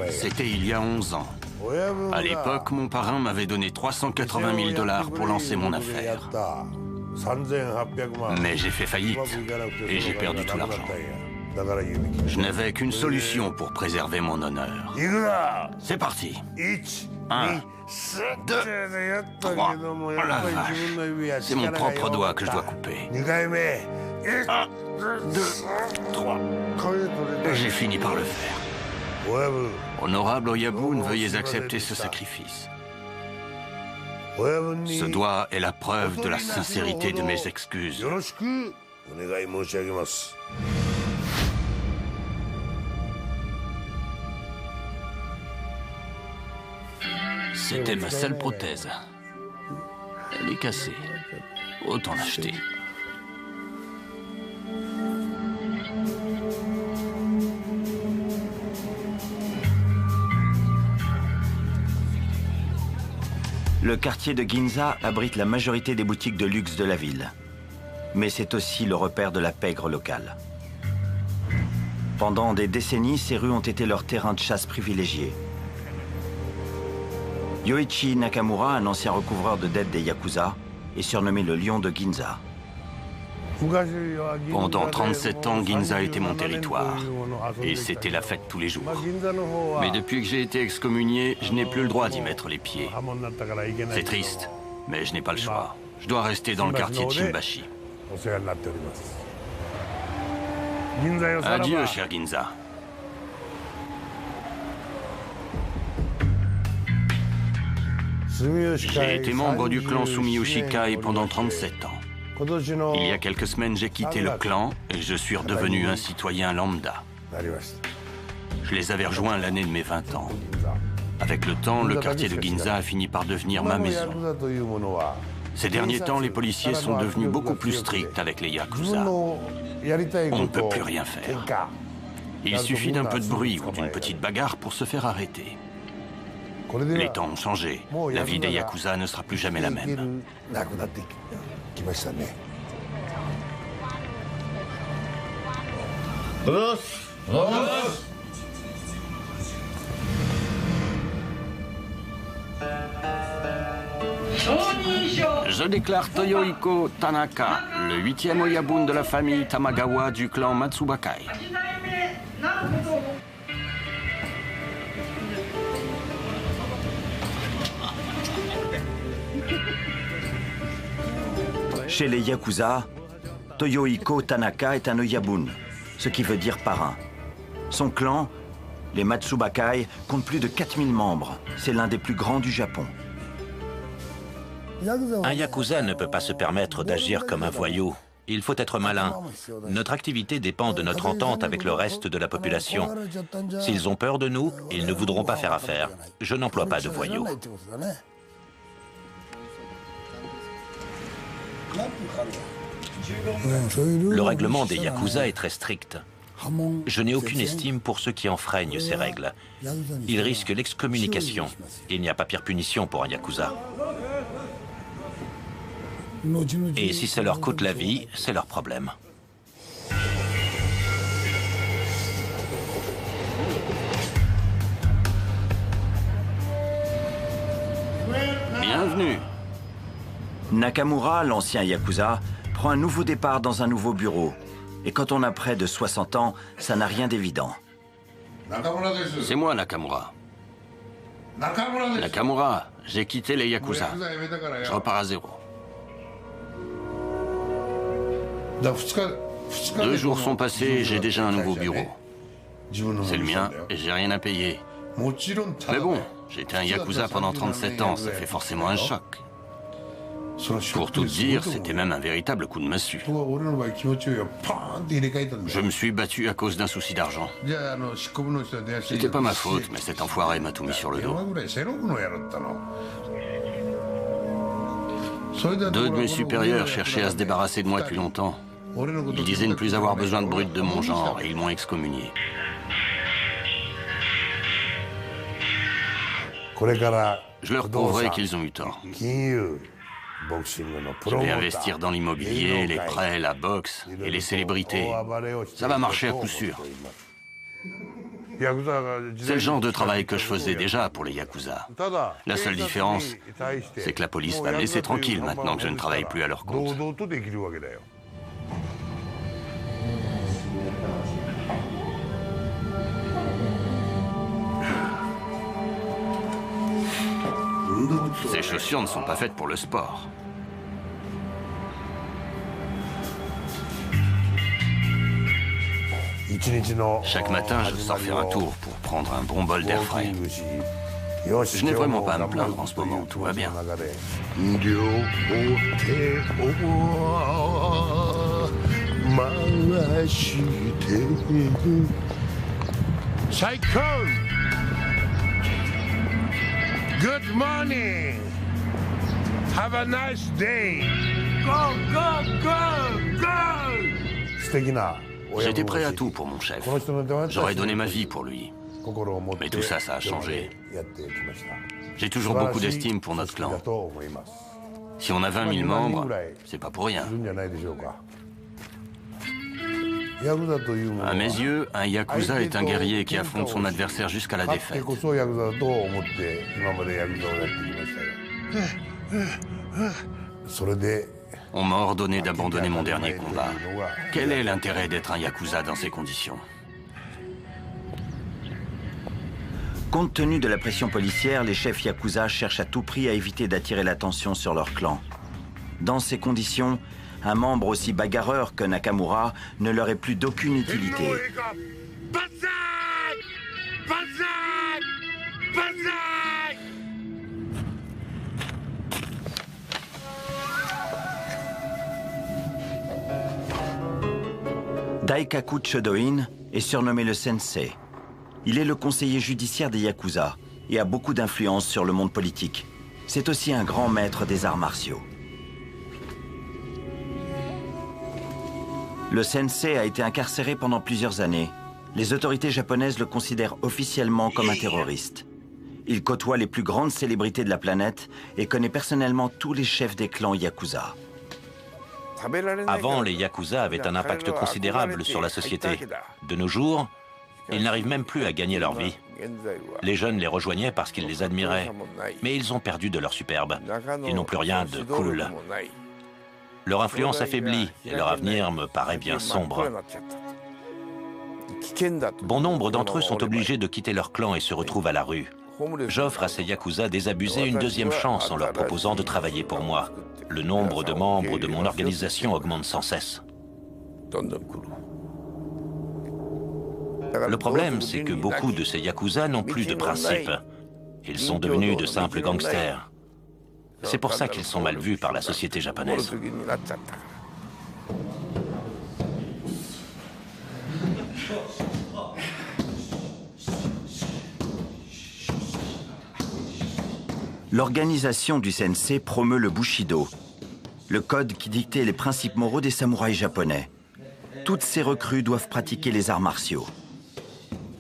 C'était il y a 11 ans. À l'époque, mon parrain m'avait donné 380 000 $ pour lancer mon affaire. Mais j'ai fait faillite et j'ai perdu tout l'argent. Je n'avais qu'une solution pour préserver mon honneur. C'est parti. 1, 2, 3. Oh la vache. C'est mon propre doigt que je dois couper. 1, 2, 3. J'ai fini par le faire. Honorable Oyabun, veuillez accepter ce sacrifice. Ce doigt est la preuve de la sincérité de mes excuses. C'était ma seule prothèse. Elle est cassée. Autant l'acheter. Le quartier de Ginza abrite la majorité des boutiques de luxe de la ville. Mais c'est aussi le repère de la pègre locale. Pendant des décennies, ces rues ont été leur terrain de chasse privilégié. Yoichi Nakamura, un ancien recouvreur de dettes des Yakuza, est surnommé le lion de Ginza. Pendant 37 ans, Ginza était mon territoire. Et c'était la fête tous les jours. Mais depuis que j'ai été excommunié, je n'ai plus le droit d'y mettre les pieds. C'est triste, mais je n'ai pas le choix. Je dois rester dans le quartier de Shimbashi. Adieu, cher Ginza. J'ai été membre du clan Sumiyoshi-kai pendant 37 ans. Il y a quelques semaines, j'ai quitté le clan et je suis redevenu un citoyen lambda. Je les avais rejoints l'année de mes 20 ans. Avec le temps, le quartier de Ginza a fini par devenir ma maison. Ces derniers temps, les policiers sont devenus beaucoup plus stricts avec les Yakuza. On ne peut plus rien faire. Il suffit d'un peu de bruit ou d'une petite bagarre pour se faire arrêter. Les temps ont changé. La vie des Yakuza ne sera plus jamais la même. Je déclare Toyohiko Tanaka, le 8e Oyabun de la famille Tamagawa du clan Matsubakai. Chez les Yakuza, Toyohiko Tanaka est un Oyabun, ce qui veut dire parrain. Son clan, les Matsubakai, compte plus de 4000 membres. C'est l'un des plus grands du Japon. Un Yakuza ne peut pas se permettre d'agir comme un voyou. Il faut être malin. Notre activité dépend de notre entente avec le reste de la population. S'ils ont peur de nous, ils ne voudront pas faire affaire. Je n'emploie pas de voyous. Le règlement des Yakuza est très strict. Je n'ai aucune estime pour ceux qui enfreignent ces règles. Ils risquent l'excommunication. Il n'y a pas pire punition pour un Yakuza. Et si ça leur coûte la vie, c'est leur problème. Bienvenue. Nakamura, l'ancien Yakuza, prend un nouveau départ dans un nouveau bureau. Et quand on a près de 60 ans, ça n'a rien d'évident. C'est moi, Nakamura. Nakamura, j'ai quitté les Yakuza. Je repars à zéro. 2 jours sont passés et j'ai déjà un nouveau bureau. C'est le mien et j'ai rien à payer. Mais bon, j'étais un Yakuza pendant 37 ans, ça fait forcément un choc. Pour tout dire, c'était même un véritable coup de massue. Je me suis battu à cause d'un souci d'argent. C'était pas ma faute, mais cet enfoiré m'a tout mis sur le dos. 2 de mes supérieurs cherchaient à se débarrasser de moi depuis longtemps. Ils disaient ne plus avoir besoin de brutes de mon genre et ils m'ont excommunié. Je leur prouverai qu'ils ont eu tort. Je vais investir dans l'immobilier, les prêts, la boxe et les célébrités. Ça va marcher à coup sûr. C'est le genre de travail que je faisais déjà pour les Yakuza. La seule différence, c'est que la police va me laisser tranquille maintenant que je ne travaille plus à leur compte. Ces chaussures ne sont pas faites pour le sport. Chaque matin, je sors faire un tour pour prendre un bon bol d'air frais. Je n'ai vraiment pas à me plaindre en ce moment, tout va bien. Good morning. Have a nice day. Go, go, go, go. J'étais prêt à tout pour mon chef. J'aurais donné ma vie pour lui. Mais tout ça, ça a changé. J'ai toujours beaucoup d'estime pour notre clan. Si on a 20 000 membres, c'est pas pour rien. À mes yeux, un Yakuza est un guerrier qui affronte son adversaire jusqu'à la défaite. On m'a ordonné d'abandonner mon dernier combat. Quel est l'intérêt d'être un Yakuza dans ces conditions? Compte tenu de la pression policière, les chefs Yakuza cherchent à tout prix à éviter d'attirer l'attention sur leur clan. Dans ces conditions, un membre aussi bagarreur que Nakamura ne leur est plus d'aucune utilité. Daikaku Chodoin est surnommé le Sensei. Il est le conseiller judiciaire des Yakuza et a beaucoup d'influence sur le monde politique. C'est aussi un grand maître des arts martiaux. Le sensei a été incarcéré pendant plusieurs années. Les autorités japonaises le considèrent officiellement comme un terroriste. Il côtoie les plus grandes célébrités de la planète et connaît personnellement tous les chefs des clans Yakuza. Avant, les Yakuza avaient un impact considérable sur la société. De nos jours, ils n'arrivent même plus à gagner leur vie. Les jeunes les rejoignaient parce qu'ils les admiraient, mais ils ont perdu de leur superbe. Ils n'ont plus rien de cool. Leur influence affaiblit et leur avenir me paraît bien sombre. Bon nombre d'entre eux sont obligés de quitter leur clan et se retrouvent à la rue. J'offre à ces Yakuza désabusés une deuxième chance en leur proposant de travailler pour moi. Le nombre de membres de mon organisation augmente sans cesse. Le problème, c'est que beaucoup de ces Yakuza n'ont plus de principes. Ils sont devenus de simples gangsters. C'est pour ça qu'ils sont mal vus par la société japonaise. L'organisation du sensei promeut le Bushido, le code qui dictait les principes moraux des samouraïs japonais. Toutes ces recrues doivent pratiquer les arts martiaux.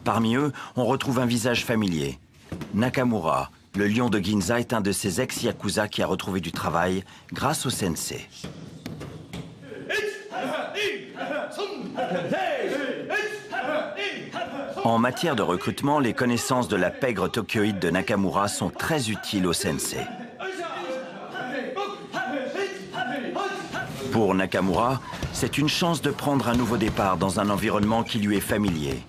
Parmi eux, on retrouve un visage familier. Nakamura, le lion de Ginza, est un de ces ex-yakuza qui a retrouvé du travail grâce au sensei. En matière de recrutement, les connaissances de la pègre tokyoïde de Nakamura sont très utiles au sensei. Pour Nakamura, c'est une chance de prendre un nouveau départ dans un environnement qui lui est familier.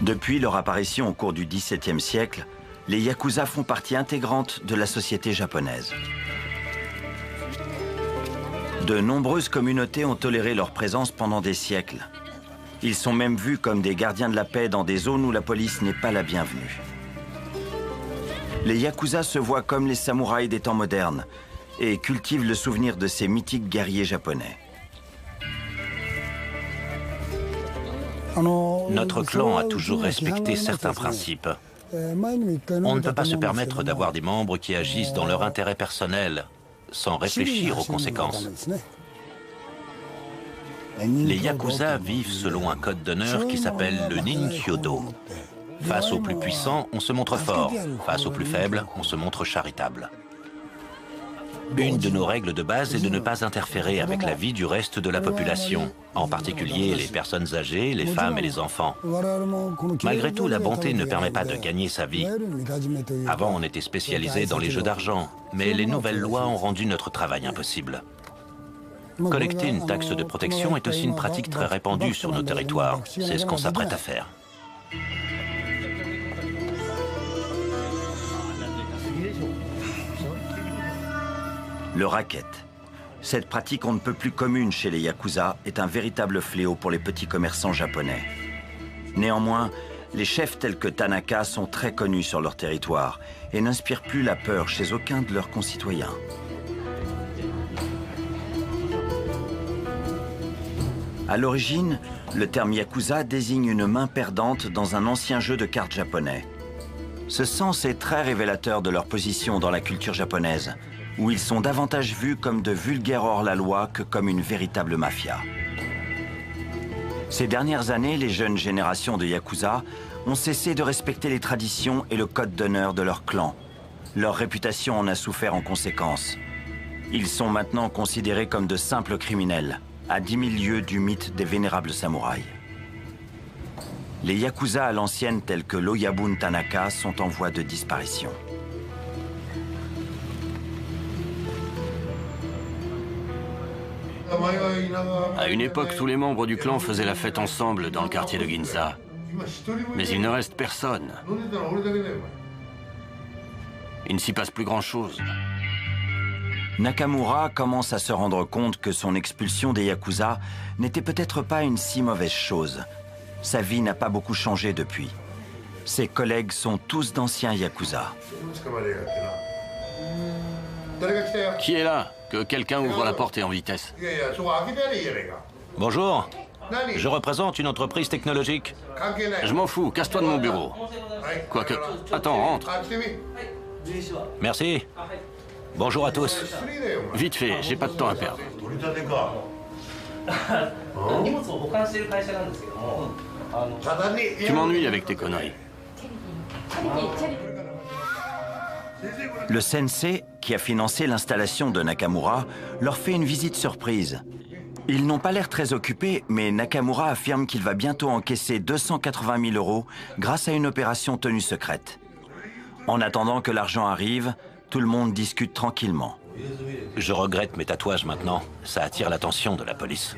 Depuis leur apparition au cours du XVIIe siècle, les Yakuza font partie intégrante de la société japonaise. De nombreuses communautés ont toléré leur présence pendant des siècles. Ils sont même vus comme des gardiens de la paix dans des zones où la police n'est pas la bienvenue. Les Yakuza se voient comme les samouraïs des temps modernes et cultivent le souvenir de ces mythiques guerriers japonais. Notre clan a toujours respecté certains principes. On ne peut pas se permettre d'avoir des membres qui agissent dans leur intérêt personnel, sans réfléchir aux conséquences. Les Yakuza vivent selon un code d'honneur qui s'appelle le Ninkyodo. Face aux plus puissants, on se montre fort. Face aux plus faibles, on se montre charitable. Une de nos règles de base est de ne pas interférer avec la vie du reste de la population, en particulier les personnes âgées, les femmes et les enfants. Malgré tout, la bonté ne permet pas de gagner sa vie. Avant, on était spécialisé dans les jeux d'argent, mais les nouvelles lois ont rendu notre travail impossible. Collecter une taxe de protection est aussi une pratique très répandue sur nos territoires. C'est ce qu'on s'apprête à faire. Le racket. Cette pratique on ne peut plus commune chez les Yakuza est un véritable fléau pour les petits commerçants japonais. Néanmoins, les chefs tels que Tanaka sont très connus sur leur territoire et n'inspirent plus la peur chez aucun de leurs concitoyens. À l'origine, le terme Yakuza désigne une main perdante dans un ancien jeu de cartes japonais. Ce sens est très révélateur de leur position dans la culture japonaise, où ils sont davantage vus comme de vulgaires hors-la-loi que comme une véritable mafia. Ces dernières années, les jeunes générations de Yakuza ont cessé de respecter les traditions et le code d'honneur de leur clan. Leur réputation en a souffert en conséquence. Ils sont maintenant considérés comme de simples criminels, à 10 000 lieues du mythe des vénérables samouraïs. Les Yakuza à l'ancienne tels que l'Oyabun Tanaka sont en voie de disparition. À une époque, tous les membres du clan faisaient la fête ensemble dans le quartier de Ginza. Mais il ne reste personne. Il ne s'y passe plus grand-chose. Nakamura commence à se rendre compte que son expulsion des Yakuza n'était peut-être pas une si mauvaise chose. Sa vie n'a pas beaucoup changé depuis. Ses collègues sont tous d'anciens Yakuza. Qui est là? Que quelqu'un ouvre la porte et en vitesse. Bonjour, je représente une entreprise technologique. Je m'en fous, casse-toi de mon bureau. Quoique, attends, rentre. Merci. Bonjour à tous. Vite fait, j'ai pas de temps à perdre. Tu m'ennuies avec tes conneries. Le sensei, qui a financé l'installation de Nakamura, leur fait une visite surprise. Ils n'ont pas l'air très occupés, mais Nakamura affirme qu'il va bientôt encaisser 280 000 € grâce à une opération tenue secrète. En attendant que l'argent arrive, tout le monde discute tranquillement. Je regrette mes tatouages maintenant. Ça attire l'attention de la police.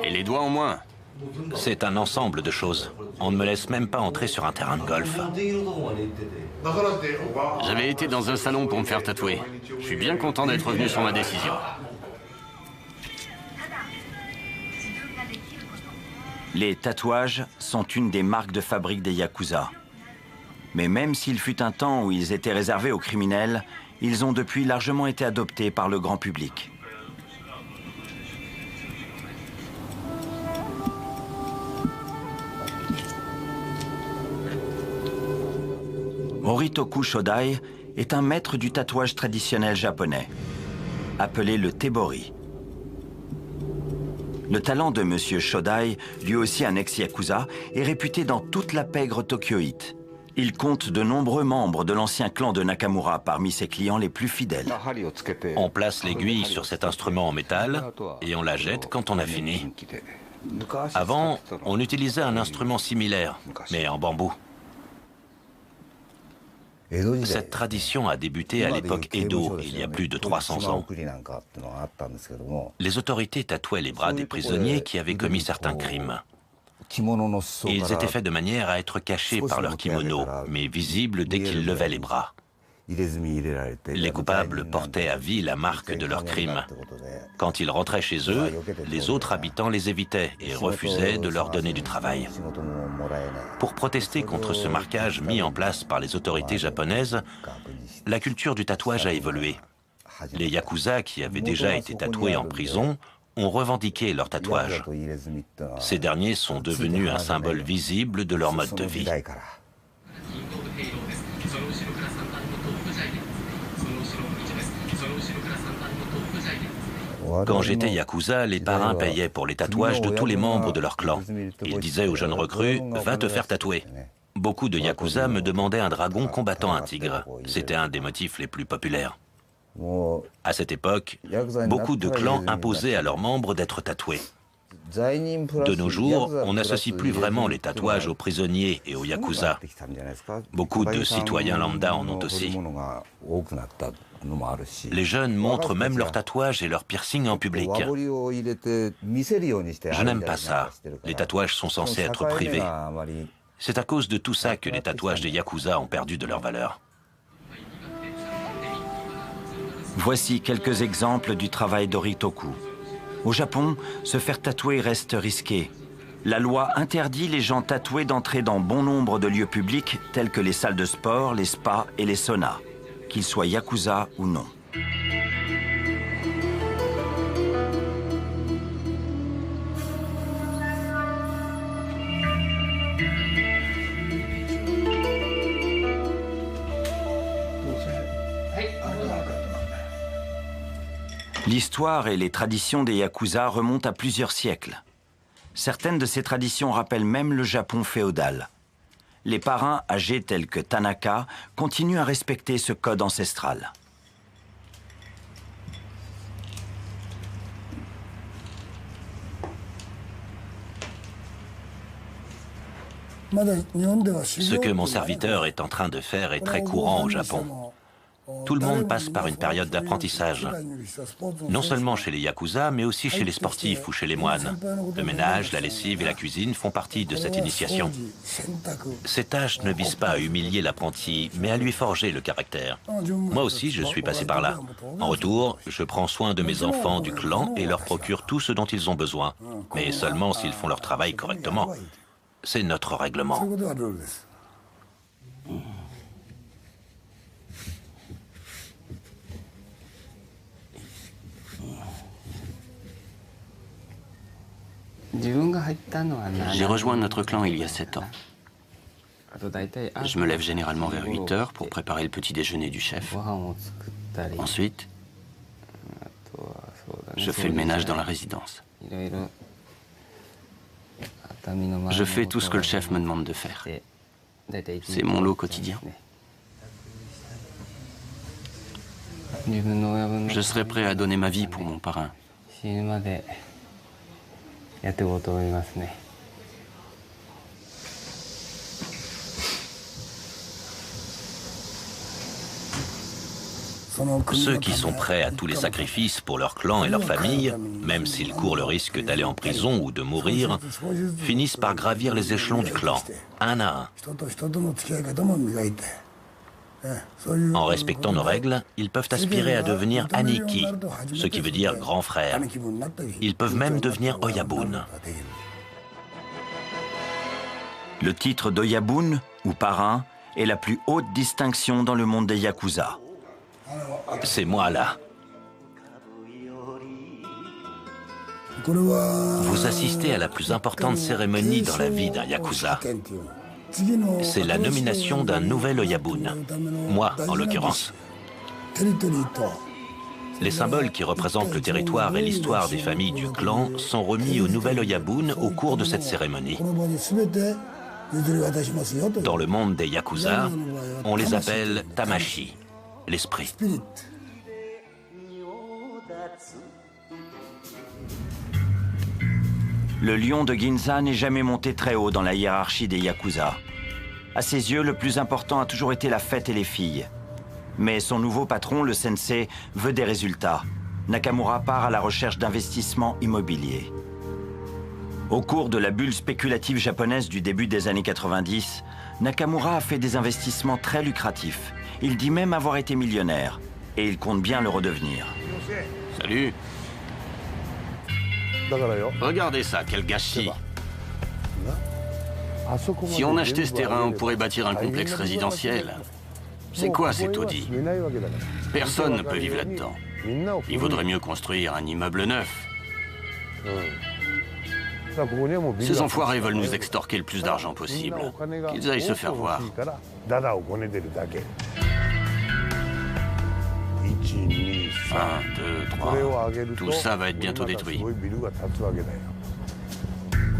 Et les doigts en moins. C'est un ensemble de choses. On ne me laisse même pas entrer sur un terrain de golf. J'avais été dans un salon pour me faire tatouer. Je suis bien content d'être revenu sur ma décision. Les tatouages sont une des marques de fabrique des Yakuza. Mais même s'il fut un temps où ils étaient réservés aux criminels, ils ont depuis largement été adoptés par le grand public. Moritoku Shodai est un maître du tatouage traditionnel japonais, appelé le tebori. Le talent de M. Shodai, lui aussi un ex-yakuza, est réputé dans toute la pègre tokyoïte. Il compte de nombreux membres de l'ancien clan de Nakamura parmi ses clients les plus fidèles. On place l'aiguille sur cet instrument en métal et on la jette quand on a fini. Avant, on utilisait un instrument similaire, mais en bambou. Cette tradition a débuté à l'époque Edo, il y a plus de 300 ans. Les autorités tatouaient les bras des prisonniers qui avaient commis certains crimes. Et ils étaient faits de manière à être cachés par leur kimono, mais visibles dès qu'ils levaient les bras. Les coupables portaient à vie la marque de leur crime. Quand ils rentraient chez eux, les autres habitants les évitaient et refusaient de leur donner du travail. Pour protester contre ce marquage mis en place par les autorités japonaises, la culture du tatouage a évolué. Les Yakuza qui avaient déjà été tatoués en prison ont revendiqué leur tatouage. Ces derniers sont devenus un symbole visible de leur mode de vie. Quand j'étais yakuza, les parrains payaient pour les tatouages de tous les membres de leur clan. Ils disaient aux jeunes recrues « Va te faire tatouer ». Beaucoup de yakuza me demandaient un dragon combattant un tigre. C'était un des motifs les plus populaires. À cette époque, beaucoup de clans imposaient à leurs membres d'être tatoués. De nos jours, on n'associe plus vraiment les tatouages aux prisonniers et aux yakuza. Beaucoup de citoyens lambda en ont aussi. Les jeunes montrent même leurs tatouages et leurs piercings en public. Je n'aime pas ça. Les tatouages sont censés être privés. C'est à cause de tout ça que les tatouages des yakuza ont perdu de leur valeur. Voici quelques exemples du travail d'Oritoku. Au Japon, se faire tatouer reste risqué. La loi interdit les gens tatoués d'entrer dans bon nombre de lieux publics tels que les salles de sport, les spas et les saunas, qu'ils soient yakuza ou non. L'histoire et les traditions des yakuza remontent à plusieurs siècles. Certaines de ces traditions rappellent même le Japon féodal. Les parrains âgés tels que Tanaka continuent à respecter ce code ancestral. Ce que mon serviteur est en train de faire est très courant au Japon. Tout le monde passe par une période d'apprentissage. Non seulement chez les yakuza, mais aussi chez les sportifs ou chez les moines. Le ménage, la lessive et la cuisine font partie de cette initiation. Ces tâches ne visent pas à humilier l'apprenti, mais à lui forger le caractère. Moi aussi, je suis passé par là. En retour, je prends soin de mes enfants du clan et leur procure tout ce dont ils ont besoin. Mais seulement s'ils font leur travail correctement. C'est notre règlement. J'ai rejoint notre clan il y a 7 ans. Je me lève généralement vers 8 heures pour préparer le petit déjeuner du chef. Ensuite, je fais le ménage dans la résidence. Je fais tout ce que le chef me demande de faire. C'est mon lot quotidien. Je serai prêt à donner ma vie pour mon parrain. Ceux qui sont prêts à tous les sacrifices pour leur clan et leur famille, même s'ils courent le risque d'aller en prison ou de mourir, finissent par gravir les échelons du clan, un à un. En respectant nos règles, ils peuvent aspirer à devenir Aniki, ce qui veut dire grand frère. Ils peuvent même devenir Oyabun. Le titre d'Oyabun, ou parrain, est la plus haute distinction dans le monde des yakuza. C'est moi là. Vous assistez à la plus importante cérémonie dans la vie d'un yakuza. C'est la nomination d'un nouvel Oyabun. Moi, en l'occurrence. Les symboles qui représentent le territoire et l'histoire des familles du clan sont remis au nouvel Oyabun au cours de cette cérémonie. Dans le monde des yakuza, on les appelle Tamashi, l'esprit. Le lion de Ginza n'est jamais monté très haut dans la hiérarchie des yakuza. À ses yeux, le plus important a toujours été la fête et les filles. Mais son nouveau patron, le sensei, veut des résultats. Nakamura part à la recherche d'investissements immobiliers. Au cours de la bulle spéculative japonaise du début des années 90, Nakamura a fait des investissements très lucratifs. Il dit même avoir été millionnaire. Et il compte bien le redevenir. Salut. Regardez ça, quel gâchis. Si on achetait ce terrain, on pourrait bâtir un complexe résidentiel. C'est quoi ces taudis? Personne ne peut vivre là-dedans. Il vaudrait mieux construire un immeuble neuf. Ces enfoirés veulent nous extorquer le plus d'argent possible. Qu'ils aillent se faire voir. 2, 3. Tout ça va être bientôt détruit.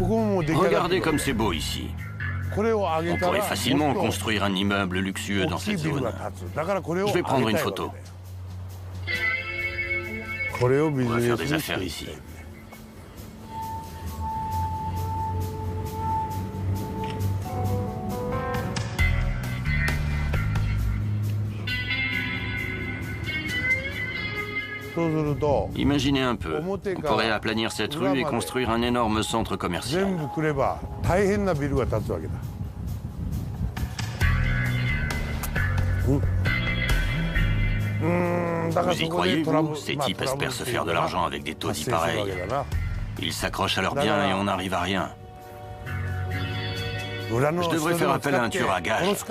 Regardez comme c'est beau ici. On pourrait facilement construire un immeuble luxueux dans cette zone. Je vais prendre une photo. On va faire des affaires ici. Imaginez un peu, on pourrait aplanir cette rue et construire un énorme centre commercial. Vous y croyez, vous? Ces types espèrent se faire de l'argent avec des taudis pareils. Ils s'accrochent à leurs biens et on n'arrive à rien. Je devrais faire appel à un tueur à gages.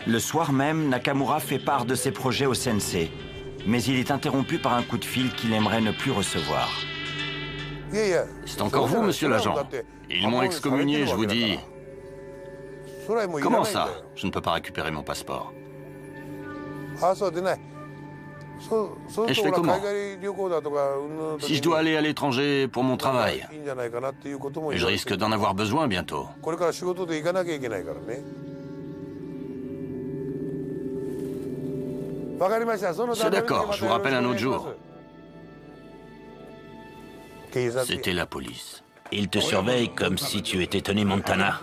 Le soir même, Nakamura fait part de ses projets au sensei, mais il est interrompu par un coup de fil qu'il aimerait ne plus recevoir. C'est encore vous, monsieur l'agent. Ils m'ont excommunié, je vous dis. Comment ça? Je ne peux pas récupérer mon passeport. Et je fais comment? Si je dois aller à l'étranger pour mon travail, je risque d'en avoir besoin bientôt. C'est d'accord, je vous rappelle un autre jour. C'était la police. Ils te surveillent comme si tu étais Tony Montana.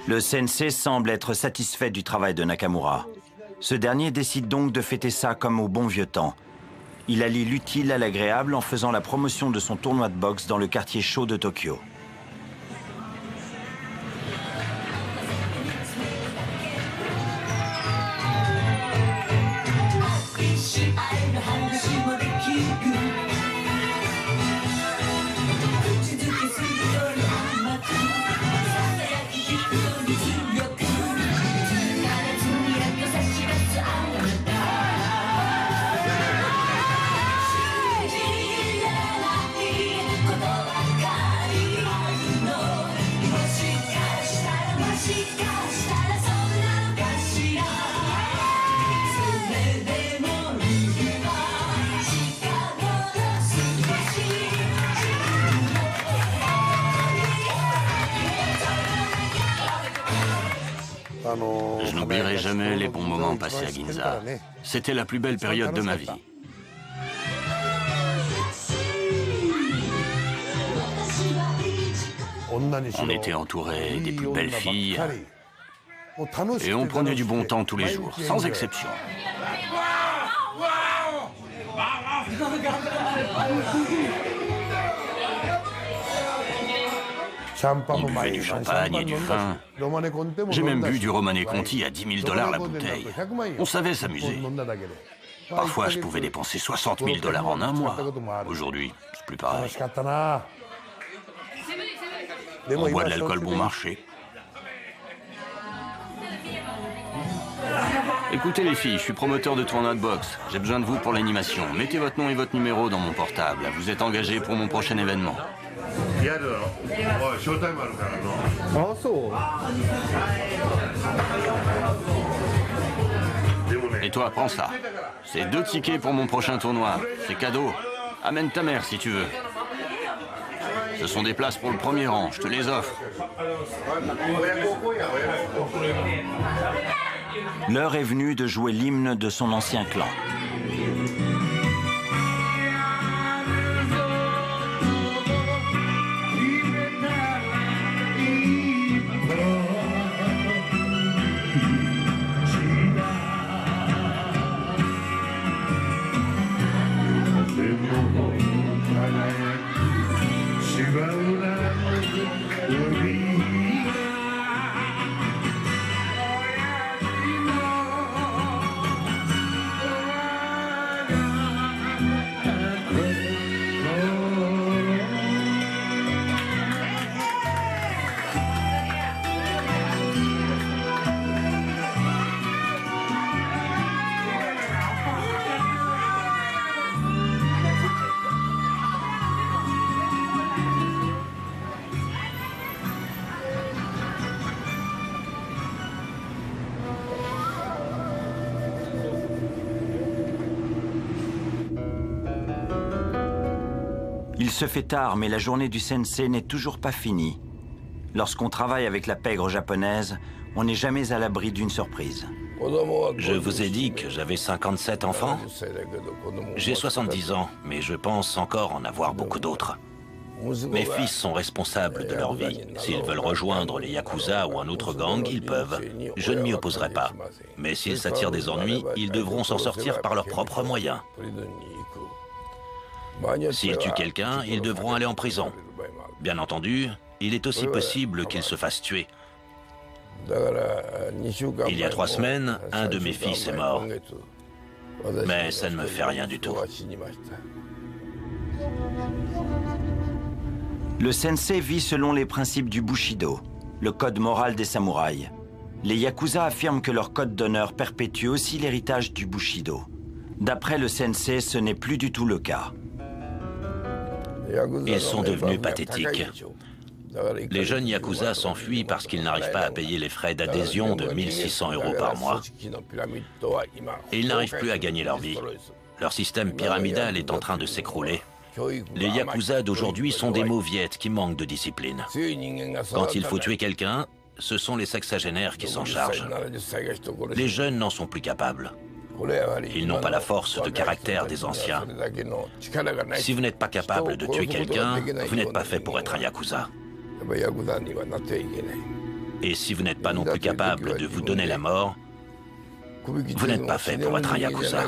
Le sensei semble être satisfait du travail de Nakamura. Ce dernier décide donc de fêter ça comme au bon vieux temps. Il allie l'utile à l'agréable en faisant la promotion de son tournoi de boxe dans le quartier chaud de Tokyo. Je n'oublierai jamais les bons moments passés à Ginza. C'était la plus belle période de ma vie. On était entouré des plus belles filles et on prenait du bon temps tous les jours, sans exception. On buvait du champagne et du vin. J'ai même bu du Romanée Conti à 10 000 $ la bouteille. On savait s'amuser. Parfois, je pouvais dépenser 60 000 $ en un mois. Aujourd'hui, c'est plus pareil. On boit de l'alcool bon marché. Écoutez les filles, je suis promoteur de tournoi de boxe. J'ai besoin de vous pour l'animation. Mettez votre nom et votre numéro dans mon portable. Vous êtes engagés pour mon prochain événement. Et toi, prends ça. C'est 2 tickets pour mon prochain tournoi. C'est cadeau. Amène ta mère si tu veux. Ce sont des places pour le premier rang. Je te les offre. L'heure est venue de jouer l'hymne de son ancien clan. Il se fait tard, mais la journée du sensei n'est toujours pas finie. Lorsqu'on travaille avec la pègre japonaise, on n'est jamais à l'abri d'une surprise. Je vous ai dit que j'avais 57 enfants. J'ai 70 ans, mais je pense encore en avoir beaucoup d'autres. Mes fils sont responsables de leur vie. S'ils veulent rejoindre les Yakuza ou un autre gang, ils peuvent. Je ne m'y opposerai pas. Mais s'ils s'attirent des ennuis, ils devront s'en sortir par leurs propres moyens. S'ils tuent quelqu'un, ils devront aller en prison. Bien entendu, il est aussi possible qu'ils se fassent tuer. Il y a 3 semaines, un de mes fils est mort. Mais ça ne me fait rien du tout. Le sensei vit selon les principes du Bushido, le code moral des samouraïs. Les Yakuza affirment que leur code d'honneur perpétue aussi l'héritage du Bushido. D'après le sensei, ce n'est plus du tout le cas. Ils sont devenus pathétiques. Les jeunes Yakuza s'enfuient parce qu'ils n'arrivent pas à payer les frais d'adhésion de 1 600 € par mois. Et ils n'arrivent plus à gagner leur vie. Leur système pyramidal est en train de s'écrouler. Les Yakuza d'aujourd'hui sont des mauviettes qui manquent de discipline. Quand il faut tuer quelqu'un, ce sont les sexagénaires qui s'en chargent. Les jeunes n'en sont plus capables. Ils n'ont pas la force de caractère des anciens. Si vous n'êtes pas capable de tuer quelqu'un, vous n'êtes pas fait pour être un Yakuza. Et si vous n'êtes pas non plus capable de vous donner la mort, vous n'êtes pas fait pour être un Yakuza.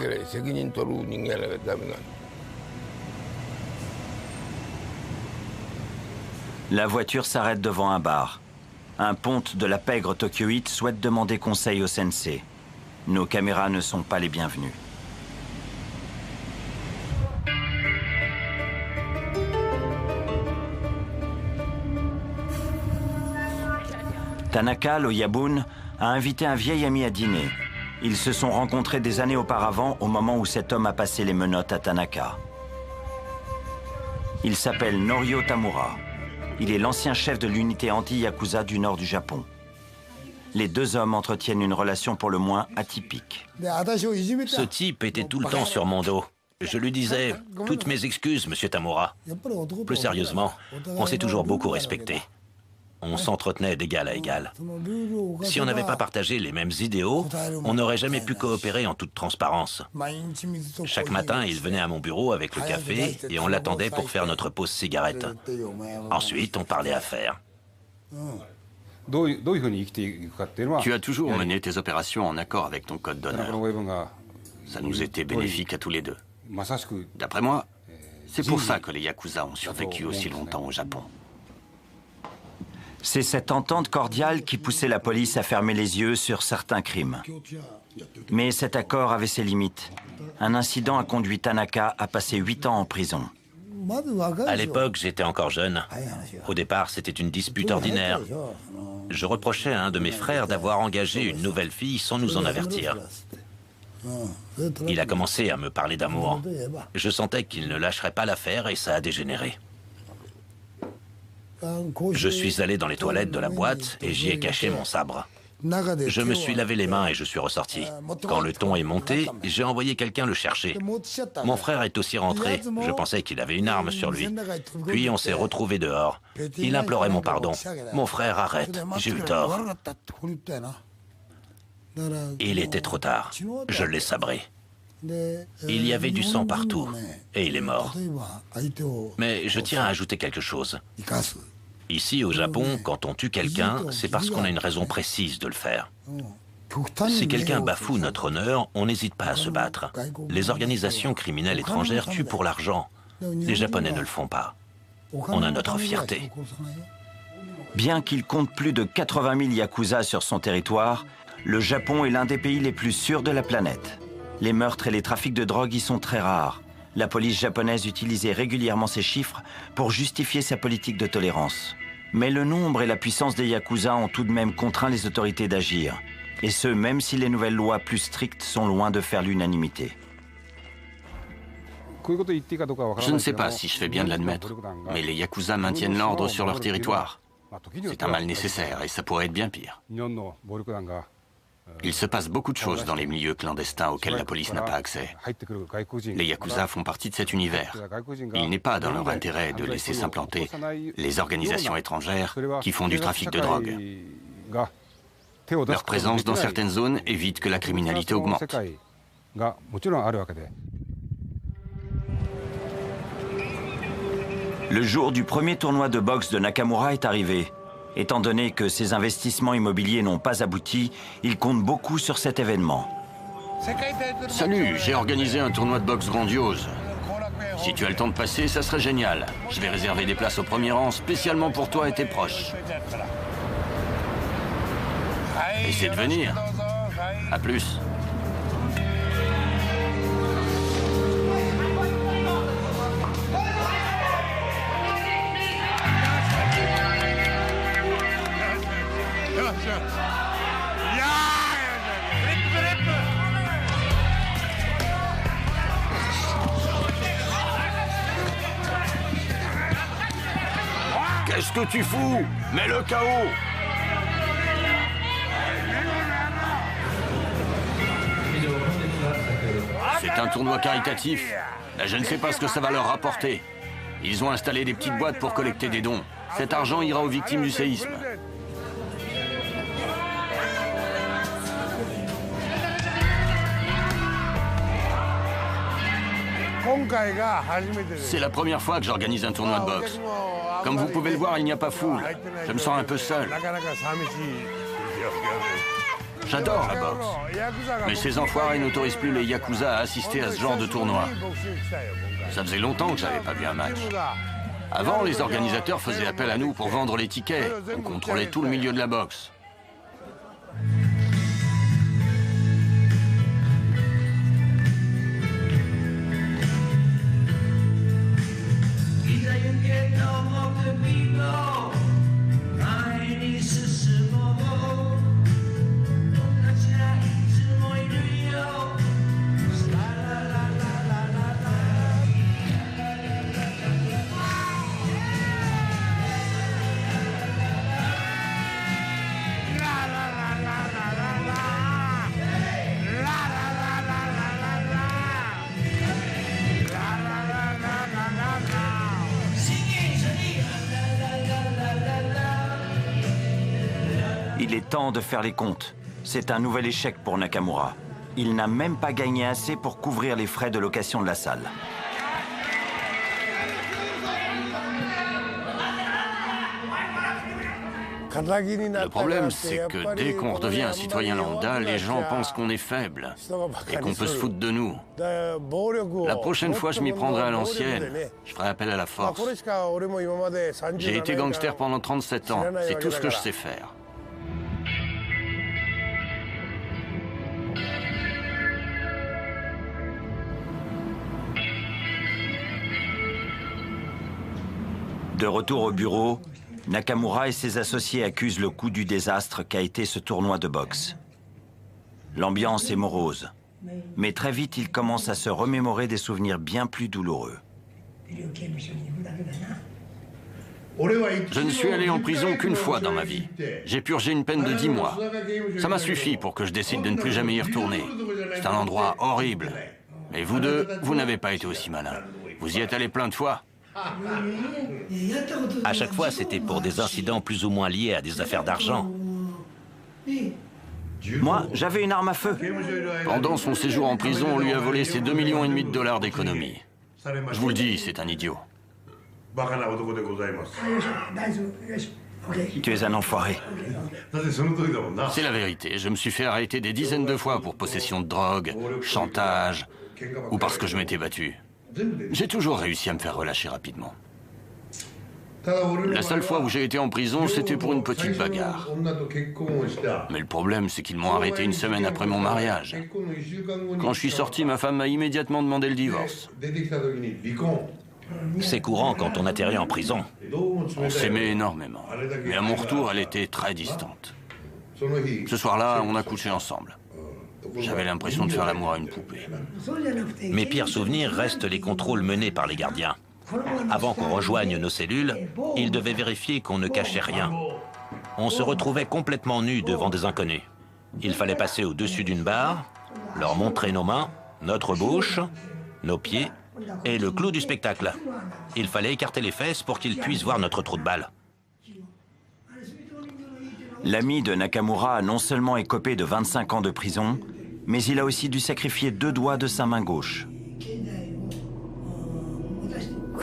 La voiture s'arrête devant un bar. Un ponte de la pègre tokyoïte souhaite demander conseil au sensei. Nos caméras ne sont pas les bienvenues. Tanaka, le Yabun, a invité un vieil ami à dîner. Ils se sont rencontrés des années auparavant au moment où cet homme a passé les menottes à Tanaka. Il s'appelle Norio Tamura. Il est l'ancien chef de l'unité anti-Yakuza du nord du Japon. Les 2 hommes entretiennent une relation pour le moins atypique. Ce type était tout le temps sur mon dos. Je lui disais « Toutes mes excuses, monsieur Tamura ». Plus sérieusement, on s'est toujours beaucoup respecté. On s'entretenait d'égal à égal. Si on n'avait pas partagé les mêmes idéaux, on n'aurait jamais pu coopérer en toute transparence. Chaque matin, il venait à mon bureau avec le café et on l'attendait pour faire notre pause cigarette. Ensuite, on parlait affaires. Tu as toujours mené tes opérations en accord avec ton code d'honneur. Ça nous était bénéfique à tous les deux. D'après moi, c'est pour ça que les Yakuza ont survécu aussi longtemps au Japon. C'est cette entente cordiale qui poussait la police à fermer les yeux sur certains crimes. Mais cet accord avait ses limites. Un incident a conduit Tanaka à passer 8 ans en prison. À l'époque, j'étais encore jeune. Au départ, c'était une dispute ordinaire. Je reprochais à un de mes frères d'avoir engagé une nouvelle fille sans nous en avertir. Il a commencé à me parler d'amour. Je sentais qu'il ne lâcherait pas l'affaire et ça a dégénéré. Je suis allé dans les toilettes de la boîte et j'y ai caché mon sabre. Je me suis lavé les mains et je suis ressorti. Quand le ton est monté, j'ai envoyé quelqu'un le chercher. Mon frère est aussi rentré. Je pensais qu'il avait une arme sur lui. Puis on s'est retrouvés dehors. Il implorait mon pardon. Mon frère, arrête, j'ai eu tort. Il était trop tard. Je l'ai sabré. Il y avait du sang partout et il est mort. Mais je tiens à ajouter quelque chose. Ici, au Japon, quand on tue quelqu'un, c'est parce qu'on a une raison précise de le faire. Si quelqu'un bafoue notre honneur, on n'hésite pas à se battre. Les organisations criminelles étrangères tuent pour l'argent. Les Japonais ne le font pas. On a notre fierté. Bien qu'il compte plus de 80 000 Yakuza sur son territoire, le Japon est l'un des pays les plus sûrs de la planète. Les meurtres et les trafics de drogue y sont très rares. La police japonaise utilisait régulièrement ces chiffres pour justifier sa politique de tolérance. Mais le nombre et la puissance des Yakuza ont tout de même contraint les autorités d'agir. Et ce, même si les nouvelles lois plus strictes sont loin de faire l'unanimité. Je ne sais pas si je fais bien de l'admettre, mais les Yakuza maintiennent l'ordre sur leur territoire. C'est un mal nécessaire et ça pourrait être bien pire. Il se passe beaucoup de choses dans les milieux clandestins auxquels la police n'a pas accès. Les Yakuza font partie de cet univers. Il n'est pas dans leur intérêt de laisser s'implanter les organisations étrangères qui font du trafic de drogue. Leur présence dans certaines zones évite que la criminalité augmente. Le jour du premier tournoi de boxe de Nakamura est arrivé. Étant donné que ses investissements immobiliers n'ont pas abouti, il compte beaucoup sur cet événement. Salut, j'ai organisé un tournoi de boxe grandiose. Si tu as le temps de passer, ça serait génial. Je vais réserver des places au premier rang spécialement pour toi et tes proches. Essaie de venir. À plus. Qu'est-ce que tu fous? Mets-le KO! C'est un tournoi caritatif. Je ne sais pas ce que ça va leur rapporter. Ils ont installé des petites boîtes pour collecter des dons. Cet argent ira aux victimes du séisme. C'est la première fois que j'organise un tournoi de boxe. Comme vous pouvez le voir, il n'y a pas foule. Je me sens un peu seul. J'adore la boxe. Mais ces enfoirés n'autorisent plus les Yakuza à assister à ce genre de tournoi. Ça faisait longtemps que j'avais pas vu un match. Avant, les organisateurs faisaient appel à nous pour vendre les tickets. On contrôlait tout le milieu de la boxe. Il est temps de faire les comptes. C'est un nouvel échec pour Nakamura. Il n'a même pas gagné assez pour couvrir les frais de location de la salle. Le problème, c'est que dès qu'on redevient un citoyen lambda, les gens pensent qu'on est faible et qu'on peut se foutre de nous. La prochaine fois, je m'y prendrai à l'ancienne. Je ferai appel à la force. J'ai été gangster pendant 37 ans. C'est tout ce que je sais faire. De retour au bureau, Nakamura et ses associés accusent le coup du désastre qu'a été ce tournoi de boxe. L'ambiance est morose, mais très vite il commence à se remémorer des souvenirs bien plus douloureux. Je ne suis allé en prison qu'une fois dans ma vie. J'ai purgé une peine de 10 mois. Ça m'a suffi pour que je décide de ne plus jamais y retourner. C'est un endroit horrible. Mais vous deux, vous n'avez pas été aussi malins. Vous y êtes allés plein de fois. À chaque fois, c'était pour des incidents plus ou moins liés à des affaires d'argent. Moi, j'avais une arme à feu. Pendant son séjour en prison, on lui a volé ses 2,5 millions de dollars d'économie. Je vous le dis, c'est un idiot. Tu es un enfoiré. C'est la vérité. Je me suis fait arrêter des dizaines de fois pour possession de drogue, chantage, ou parce que je m'étais battu. J'ai toujours réussi à me faire relâcher rapidement. La seule fois où j'ai été en prison, c'était pour une petite bagarre. Mais le problème, c'est qu'ils m'ont arrêté une semaine après mon mariage. Quand je suis sorti, ma femme m'a immédiatement demandé le divorce. C'est courant quand on atterrit en prison. On s'aimait énormément. Mais à mon retour, elle était très distante. Ce soir-là, on a couché ensemble. J'avais l'impression de faire l'amour à une poupée. Mes pires souvenirs restent les contrôles menés par les gardiens. Avant qu'on rejoigne nos cellules, ils devaient vérifier qu'on ne cachait rien. On se retrouvait complètement nus devant des inconnus. Il fallait passer au-dessus d'une barre, leur montrer nos mains, notre bouche, nos pieds et le clou du spectacle. Il fallait écarter les fesses pour qu'ils puissent voir notre trou de balle. L'ami de Nakamura a non seulement écopé de 25 ans de prison, mais il a aussi dû sacrifier 2 doigts de sa main gauche.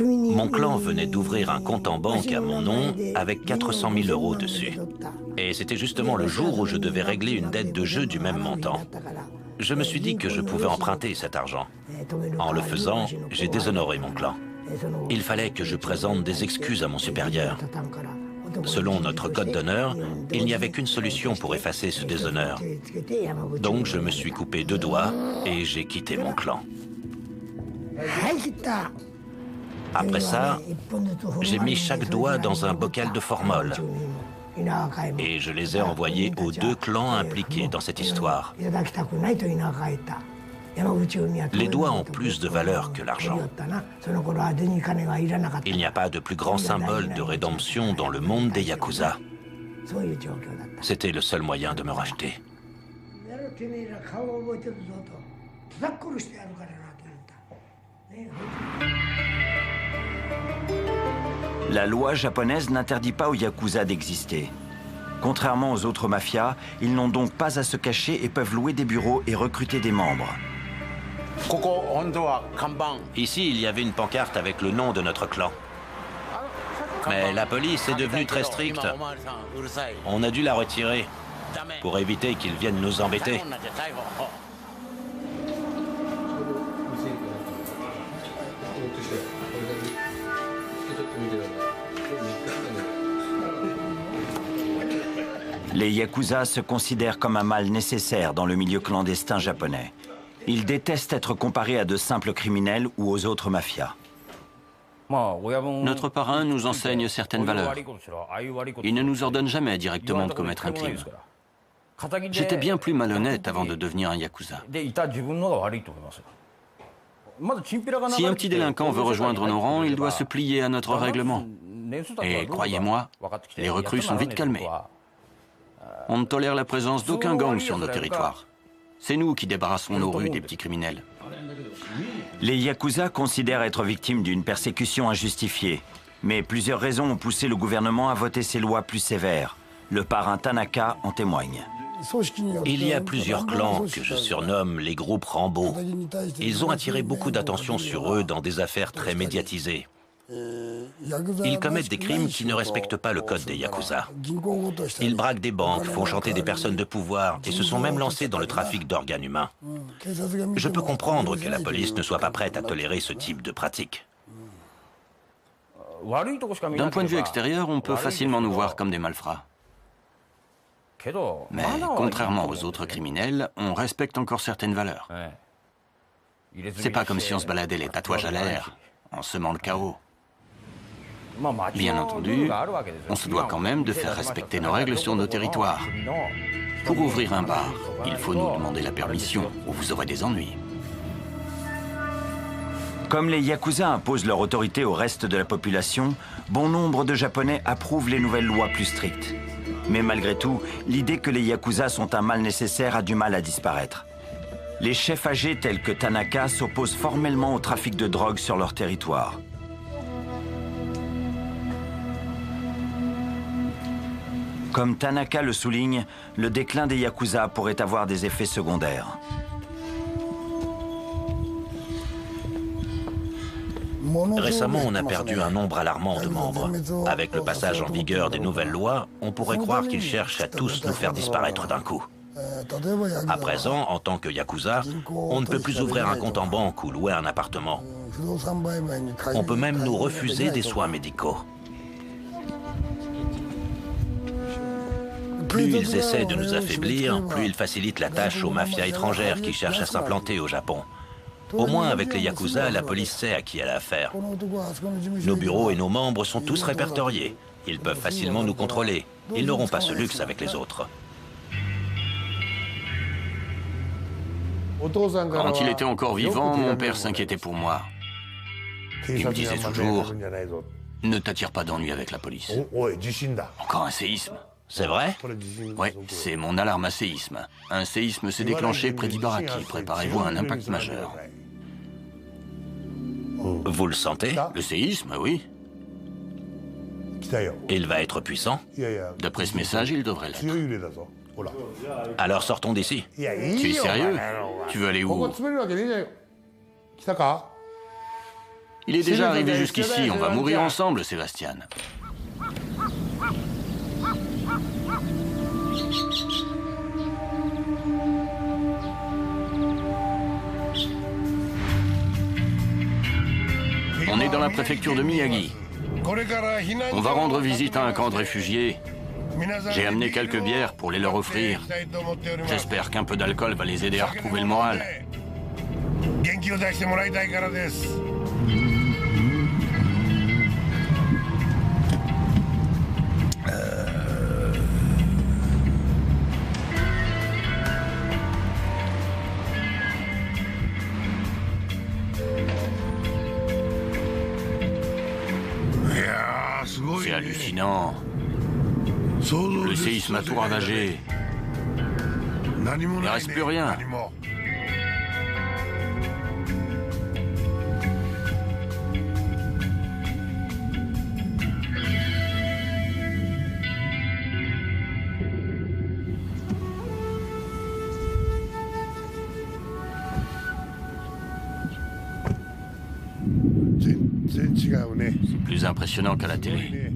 Mon clan venait d'ouvrir un compte en banque à mon nom avec 400 000 € dessus. Et c'était justement le jour où je devais régler une dette de jeu du même montant. Je me suis dit que je pouvais emprunter cet argent. En le faisant, j'ai déshonoré mon clan. Il fallait que je présente des excuses à mon supérieur. Selon notre code d'honneur, il n'y avait qu'une solution pour effacer ce déshonneur. Donc je me suis coupé 2 doigts et j'ai quitté mon clan. Après ça, j'ai mis chaque doigt dans un bocal de formol. Et je les ai envoyés aux 2 clans impliqués dans cette histoire. Les doigts ont plus de valeur que l'argent. Il n'y a pas de plus grand symbole de rédemption dans le monde des Yakuza. C'était le seul moyen de me racheter. La loi japonaise n'interdit pas aux Yakuza d'exister. Contrairement aux autres mafias, ils n'ont donc pas à se cacher et peuvent louer des bureaux et recruter des membres. Ici, il y avait une pancarte avec le nom de notre clan. Mais la police est devenue très stricte. On a dû la retirer pour éviter qu'ils viennent nous embêter. Les Yakuza se considèrent comme un mal nécessaire dans le milieu clandestin japonais. Ils détestent être comparés à de simples criminels ou aux autres mafias. Notre parrain nous enseigne certaines valeurs. Il ne nous ordonne jamais directement de commettre un crime. J'étais bien plus malhonnête avant de devenir un Yakuza. Si un petit délinquant veut rejoindre nos rangs, il doit se plier à notre règlement. Et croyez-moi, les recrues sont vite calmées. On ne tolère la présence d'aucun gang sur nos territoires. C'est nous qui débarrassons nos rues des petits criminels. Les Yakuza considèrent être victimes d'une persécution injustifiée. Mais plusieurs raisons ont poussé le gouvernement à voter ces lois plus sévères. Le parrain Tanaka en témoigne. Il y a plusieurs clans que je surnomme les groupes Rambo. Ils ont attiré beaucoup d'attention sur eux dans des affaires très médiatisées. Ils commettent des crimes qui ne respectent pas le code des Yakuza. Ils braquent des banques, font chanter des personnes de pouvoir et se sont même lancés dans le trafic d'organes humains. Je peux comprendre que la police ne soit pas prête à tolérer ce type de pratique. D'un point de vue extérieur, on peut facilement nous voir comme des malfrats. Mais contrairement aux autres criminels, on respecte encore certaines valeurs. C'est pas comme si on se baladait les tatouages à l'air, en semant le chaos. Bien entendu, on se doit quand même de faire respecter nos règles sur nos territoires. Pour ouvrir un bar, il faut nous demander la permission ou vous aurez des ennuis. Comme les Yakuza imposent leur autorité au reste de la population, bon nombre de Japonais approuvent les nouvelles lois plus strictes. Mais malgré tout, l'idée que les Yakuza sont un mal nécessaire a du mal à disparaître. Les chefs âgés tels que Tanaka s'opposent formellement au trafic de drogue sur leur territoire. Comme Tanaka le souligne, le déclin des Yakuza pourrait avoir des effets secondaires. Récemment, on a perdu un nombre alarmant de membres. Avec le passage en vigueur des nouvelles lois, on pourrait croire qu'ils cherchent à tous nous faire disparaître d'un coup. À présent, en tant que Yakuza, on ne peut plus ouvrir un compte en banque ou louer un appartement. On peut même nous refuser des soins médicaux. Plus ils essaient de nous affaiblir, plus ils facilitent la tâche aux mafias étrangères qui cherchent à s'implanter au Japon. Au moins, avec les Yakuza, la police sait à qui elle a affaire. Nos bureaux et nos membres sont tous répertoriés. Ils peuvent facilement nous contrôler. Ils n'auront pas ce luxe avec les autres. Quand il était encore vivant, mon père s'inquiétait pour moi. Il me disait toujours, ne t'attire pas d'ennui avec la police. Encore un séisme. C'est vrai? Ouais, c'est mon alarme à séisme. Un séisme s'est déclenché près d'Ibaraki. Préparez-vous à un impact majeur. Vous le sentez? Le séisme, oui. Il va être puissant? D'après ce message, il devrait l'être. Alors sortons d'ici. Tu es sérieux? Tu veux aller où? Il est déjà arrivé jusqu'ici, on va mourir ensemble, Sébastien. On est dans la préfecture de Miyagi. On va rendre visite à un camp de réfugiés. J'ai amené quelques bières pour les leur offrir. J'espère qu'un peu d'alcool va les aider à retrouver le moral. C'est hallucinant. Le séisme a tout ravagé. Il ne reste plus rien. C'est plus impressionnant qu'à la télé.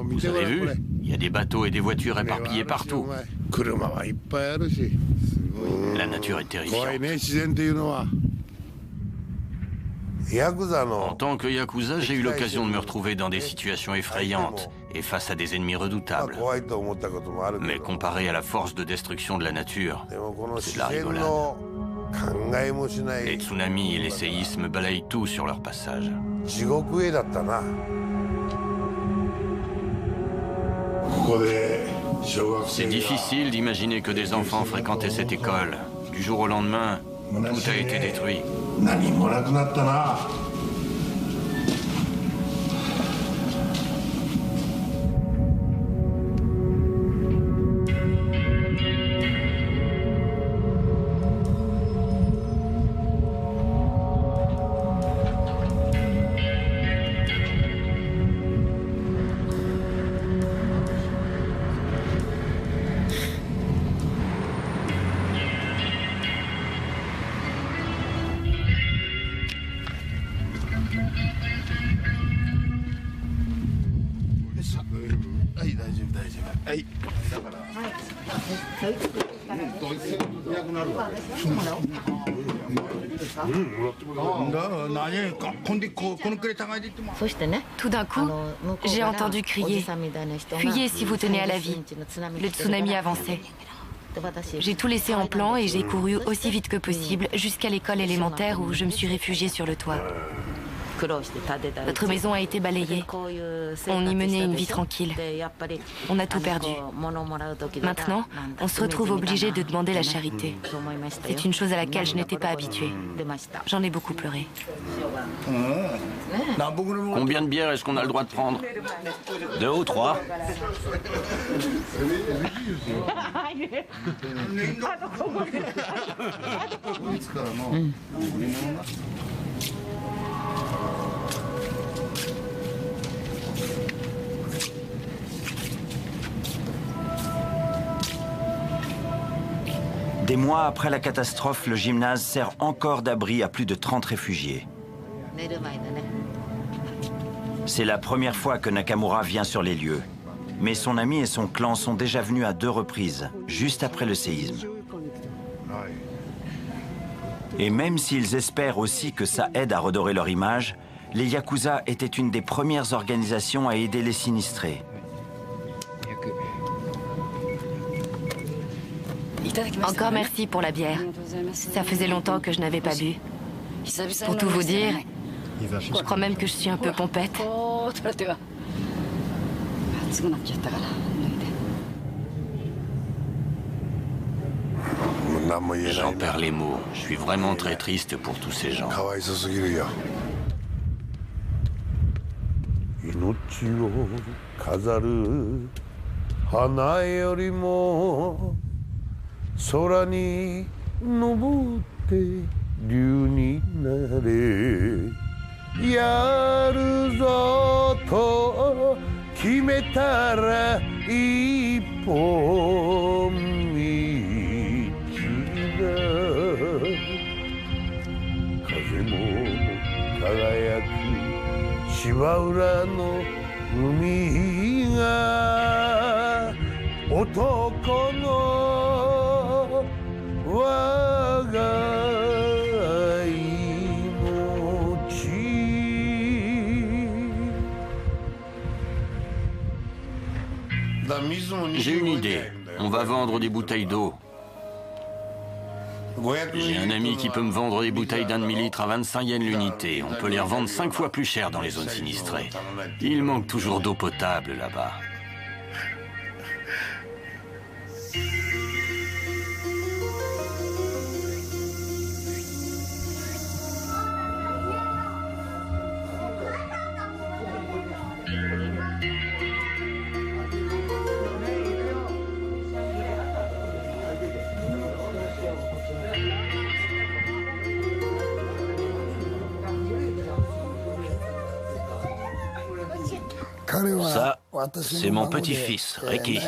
Vous avez vu? Il y a des bateaux et des voitures éparpillés partout. La nature est terrifiante. En tant que Yakuza, j'ai eu l'occasion de me retrouver dans des situations effrayantes et face à des ennemis redoutables. Mais comparé à la force de destruction de la nature, c'est de la rigolade. Les tsunamis et les séismes balayent tout sur leur passage. C'est difficile d'imaginer que des enfants fréquentaient cette école. Du jour au lendemain, tout a été détruit. Tout d'un coup, j'ai entendu crier « Fuyez si vous tenez à la vie !» Le tsunami avançait. J'ai tout laissé en plan et j'ai couru aussi vite que possible jusqu'à l'école élémentaire où je me suis réfugiée sur le toit. Notre maison a été balayée. On y menait une vie tranquille. On a tout perdu. Maintenant, on se retrouve obligé de demander la charité. C'est une chose à laquelle je n'étais pas habituée. J'en ai beaucoup pleuré. Combien de bières est-ce qu'on a le droit de prendre? 2 ou 3. Des mois après la catastrophe, le gymnase sert encore d'abri à plus de 30 réfugiés. C'est la première fois que Nakamura vient sur les lieux. Mais son ami et son clan sont déjà venus à 2 reprises, juste après le séisme. Et même s'ils espèrent aussi que ça aide à redorer leur image, les Yakuza étaient une des premières organisations à aider les sinistrés. Encore merci pour la bière. Ça faisait longtemps que je n'avais pas bu. Pour tout vous dire, je crois même que je suis un peu pompette. J'en perds les mots. Je suis vraiment très triste pour tous ces gens. 命を飾る花よりも空に登って竜になれやるぞと決めたら一本道だ風も輝く芝浦の海が男の我が命 J'ai une idée. On va vendre des bouteilles d'eau. J'ai un ami qui peut me vendre des bouteilles d'1 demi-litre à 25 yens l'unité. On peut les revendre 5 fois plus cher dans les zones sinistrées. Il manque toujours d'eau potable là-bas. Ça, c'est mon petit-fils, Ricky.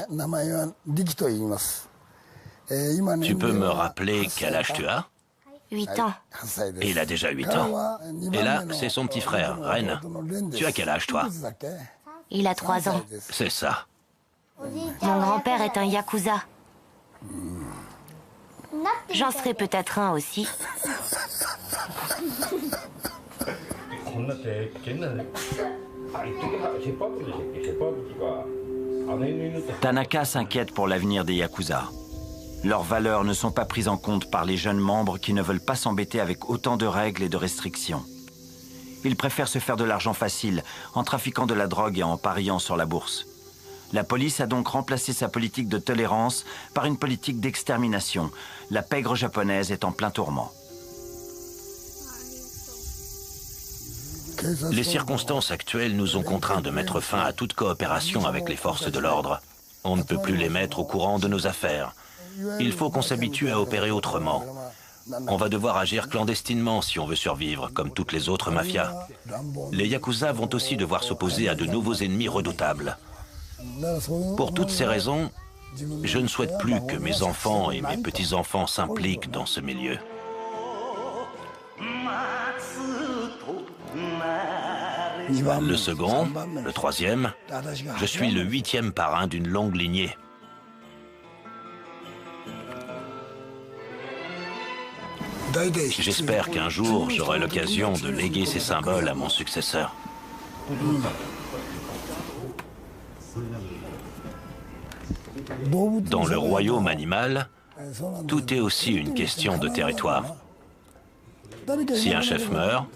Tu peux me rappeler quel âge tu as? 8 ans. Il a déjà 8 ans. Et là, c'est son petit frère, Ren. Tu as quel âge, toi? Il a 3 ans. C'est ça. Mon grand-père est un yakuza. J'en serai peut-être un aussi. Tanaka s'inquiète pour l'avenir des Yakuza. Leurs valeurs ne sont pas prises en compte par les jeunes membres qui ne veulent pas s'embêter avec autant de règles et de restrictions. Ils préfèrent se faire de l'argent facile en trafiquant de la drogue et en pariant sur la bourse. La police a donc remplacé sa politique de tolérance par une politique d'extermination. La pègre japonaise est en plein tourment. Les circonstances actuelles nous ont contraints de mettre fin à toute coopération avec les forces de l'ordre. On ne peut plus les mettre au courant de nos affaires. Il faut qu'on s'habitue à opérer autrement. On va devoir agir clandestinement si on veut survivre, comme toutes les autres mafias. Les Yakuza vont aussi devoir s'opposer à de nouveaux ennemis redoutables. Pour toutes ces raisons, je ne souhaite plus que mes enfants et mes petits-enfants s'impliquent dans ce milieu. Le second, le troisième, je suis le 8e parrain d'une longue lignée. J'espère qu'un jour, j'aurai l'occasion de léguer ces symboles à mon successeur. Dans le royaume animal, tout est aussi une question de territoire. Si un chef meurt,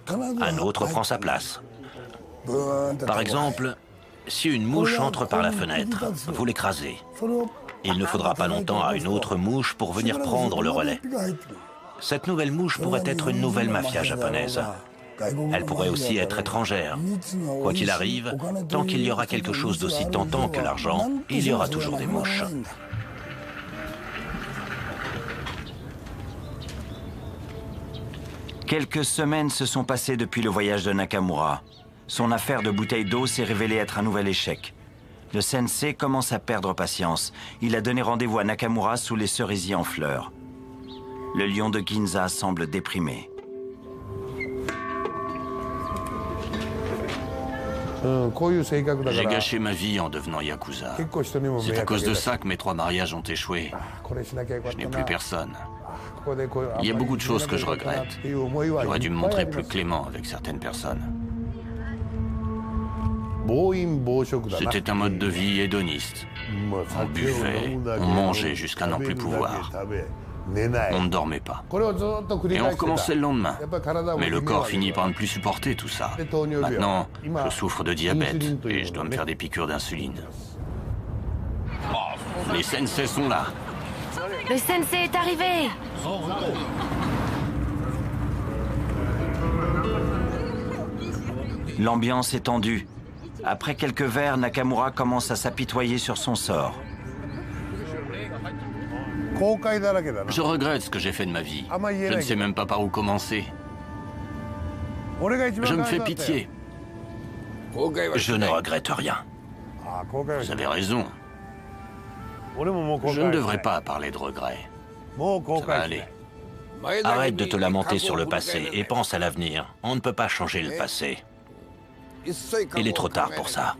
un autre prend sa place. Par exemple, si une mouche entre par la fenêtre, vous l'écrasez. Il ne faudra pas longtemps à une autre mouche pour venir prendre le relais. Cette nouvelle mouche pourrait être une nouvelle mafia japonaise. Elle pourrait aussi être étrangère. Quoi qu'il arrive, tant qu'il y aura quelque chose d'aussi tentant que l'argent, il y aura toujours des mouches. Quelques semaines se sont passées depuis le voyage de Nakamura. Son affaire de bouteille d'eau s'est révélée être un nouvel échec. Le sensei commence à perdre patience. Il a donné rendez-vous à Nakamura sous les cerisiers en fleurs. Le lion de Ginza semble déprimé. J'ai gâché ma vie en devenant Yakuza. C'est à cause de ça que mes 3 mariages ont échoué. Je n'ai plus personne. Il y a beaucoup de choses que je regrette. J'aurais dû me montrer plus clément avec certaines personnes. C'était un mode de vie hédoniste. On buvait, on mangeait jusqu'à n'en plus pouvoir. On ne dormait pas. Et on recommençait le lendemain. Mais le corps finit par ne plus supporter tout ça. Maintenant, je souffre de diabète et je dois me faire des piqûres d'insuline. Les sensei sont là. Le sensei est arrivé! L'ambiance est tendue. Après quelques verres, Nakamura commence à s'apitoyer sur son sort. Je regrette ce que j'ai fait de ma vie. Je ne sais même pas par où commencer. Je me fais pitié. Je ne regrette rien. Vous avez raison. Je ne devrais pas parler de regrets. Ça va aller. Arrête de te lamenter sur le passé et pense à l'avenir. On ne peut pas changer le passé. Il est trop tard pour ça.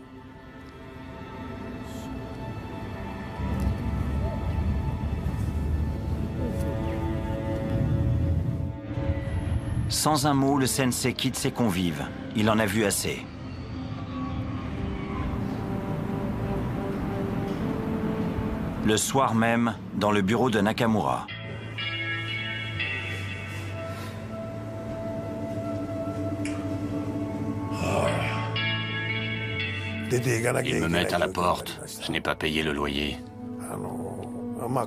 Sans un mot, le sensei quitte ses convives. Il en a vu assez. Le soir même, dans le bureau de Nakamura. Ils me mettent à la porte. Je n'ai pas payé le loyer.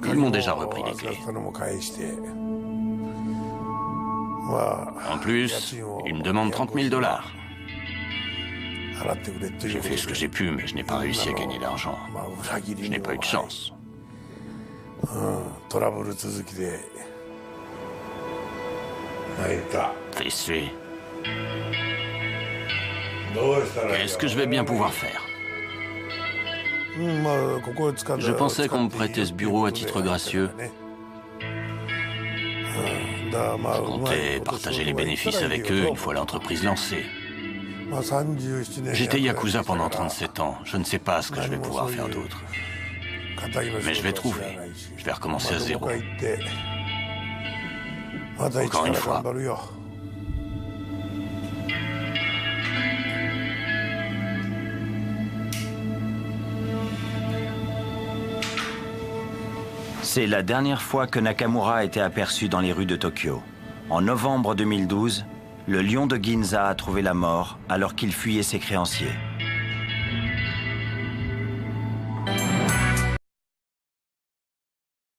Ils m'ont déjà repris les clés. En plus, ils me demandent 30 000 $. J'ai fait ce que j'ai pu, mais je n'ai pas réussi à gagner d'argent. Je n'ai pas eu de chance. Fessé. Qu'est-ce que je vais bien pouvoir faire? Je pensais qu'on me prêtait ce bureau à titre gracieux. Je comptais partager les bénéfices avec eux une fois l'entreprise lancée. J'étais Yakuza pendant 37 ans. Je ne sais pas ce que je vais pouvoir faire d'autre. Mais je vais trouver. Je vais recommencer à zéro. Encore une fois. C'est la dernière fois que Nakamura a été aperçu dans les rues de Tokyo. En novembre 2012, le lion de Ginza a trouvé la mort alors qu'il fuyait ses créanciers.